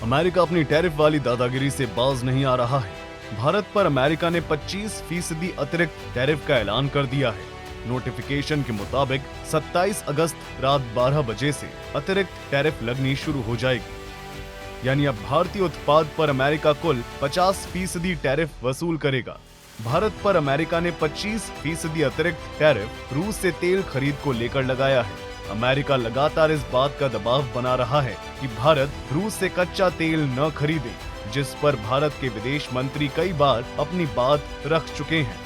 America अपनी tariff वाली दादागिरी से बाज नहीं आ रहा है। भारत पर अमेरिका ने 25% अतिरिक्त टैरिफ का ऐलान कर दिया है। नोटिफिकेशन के मुताबिक 27 अगस्त रात 12 बजे से अतिरिक्त टैरिफ लगनी शुरू हो जाएगी। यानी अब भारतीय उत्पाद पर अमेरिका कुल 50% टैरिफ वसूल करेगा। भारत पर अमेरिका ने 25% अतिरिक्त टैरिफ रूस से तेल खरीद को लेकर लगाया है। अमेरिका लगातार इस बात का दबाव बना रहा है कि भारत रूस से कच्चा तेल न खरीदे, जिस पर भारत के विदेश मंत्री कई बार अपनी बात रख चुके हैं।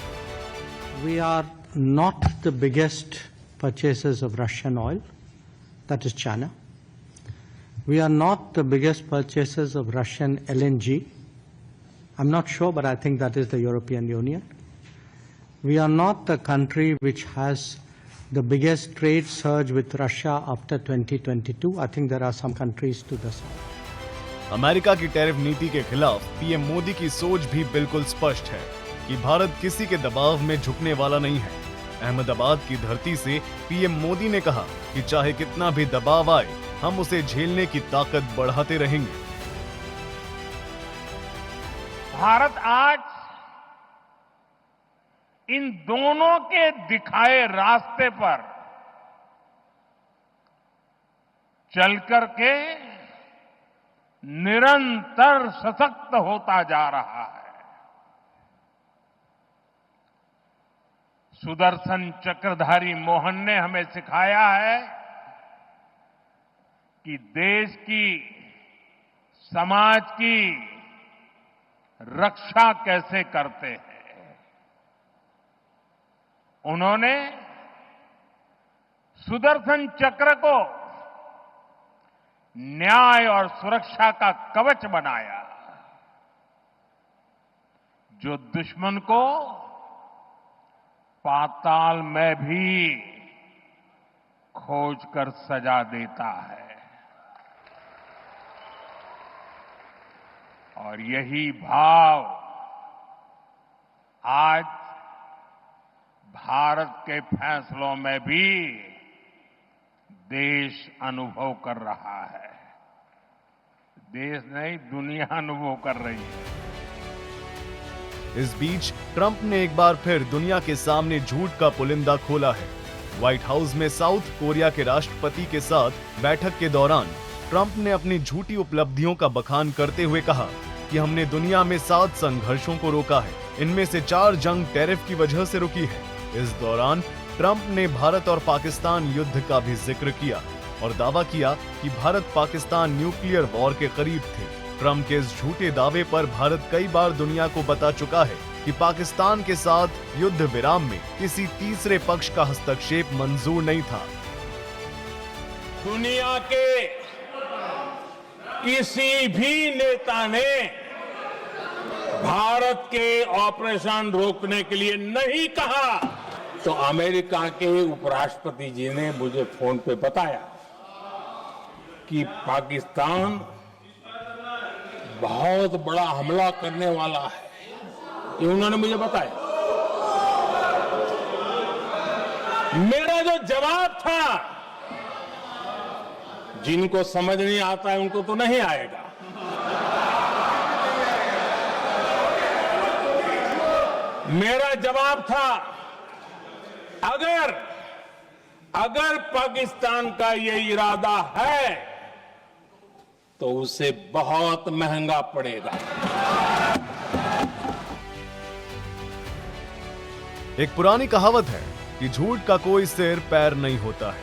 We are not the biggest purchasers of Russian oil, that is China. We are not the biggest purchasers of Russian LNG. I'm not sure, but I think that is the European Union. We are not the country which has the biggest trade surge with Russia after 2022. I think there are some countries to the south. America की tariff नीति के खिलाफ PM Modi की सोच भी बिल्कुल स्पष्ट है कि भारत किसी के दबाव में झुकने वाला नहीं है। अहमदाबाद की धरती से पीएम मोदी ने कहा कि चाहे कितना भी दबाव आए, हम उसे झेलने की ताकत बढ़ाते रहेंगे। भारत आज इन दोनों के दिखाए रास्ते पर चलकर के निरंतर सशक्त होता जा रहा है। सुदर्शन चक्रधारी मोहन ने हमें सिखाया है कि देश की, समाज की रक्षा कैसे करते हैं। उन्होंने सुदर्शन चक्र को न्याय और सुरक्षा का कवच बनाया, जो दुश्मन को पाताल में भी खोज कर सजा देता है। और यही भाव आज भारत के फैसलों में भी देश अनुभव कर रहा है। देश नहीं, दुनिया अनुभव कर रही है। इस बीच ट्रंप ने एक बार फिर दुनिया के सामने झूठ का पुलिंदा खोला है। व्हाइट हाउस में साउथ कोरिया के राष्ट्रपति के साथ बैठक के दौरान ट्रंप ने अपनी झूठी उपलब्धियों का बखान करते हुए कहा कि हमने दुनिया में 7 संघर्षों को रोका है, इनमें से 4 जंग टैरिफ की वजह से रुकी है। इस दौरान ट्रंप ने भारत और पाकिस्तान युद्ध का भी जिक्र किया और दावा किया कि भारत पाकिस्तान न्यूक्लियर वॉर के करीब थे। ट्रंप के इस झूठे दावे पर भारत कई बार दुनिया को बता चुका है कि पाकिस्तान के साथ युद्ध विराम में किसी तीसरे पक्ष का हस्तक्षेप मंजूर नहीं था। दुनिया के किसी भी नेता ने भारत के ऑपरेशन रोकने के लिए नहीं कहा। तो अमेरिका के उपराष्ट्रपति जी ने मुझे फोन पे बताया कि पाकिस्तान बहुत बड़ा हमला करने वाला है, ये उन्होंने मुझे बताया। मेरा जो जवाब था, जिनको समझ नहीं आता है उनको तो नहीं आएगा। मेरा जवाब था, अगर पाकिस्तान का ये इरादा है तो उसे बहुत महंगा पड़ेगा। एक पुरानी कहावत है कि झूठ का कोई सिर पैर नहीं होता है।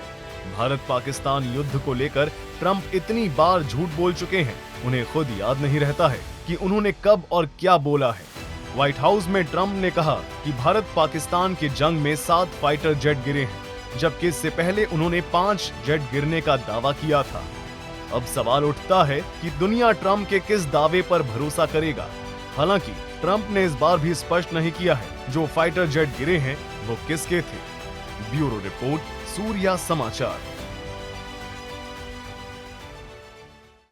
भारत पाकिस्तान युद्ध को लेकर ट्रंप इतनी बार झूठ बोल चुके हैं, उन्हें खुद याद नहीं रहता है कि उन्होंने कब और क्या बोला है। व्हाइट हाउस में ट्रंप ने कहा कि भारत पाकिस्तान की जंग में 7 फाइटर जेट गिरे हैं, जबकि इससे पहले उन्होंने 5 जेट गिरने का दावा किया था। अब सवाल उठता है कि दुनिया ट्रंप के किस दावे पर भरोसा करेगा। हालांकि ट्रंप ने इस बार भी स्पष्ट नहीं किया है जो फाइटर जेट गिरे हैं वो किसके थे। ब्यूरो रिपोर्ट, सूर्या समाचार।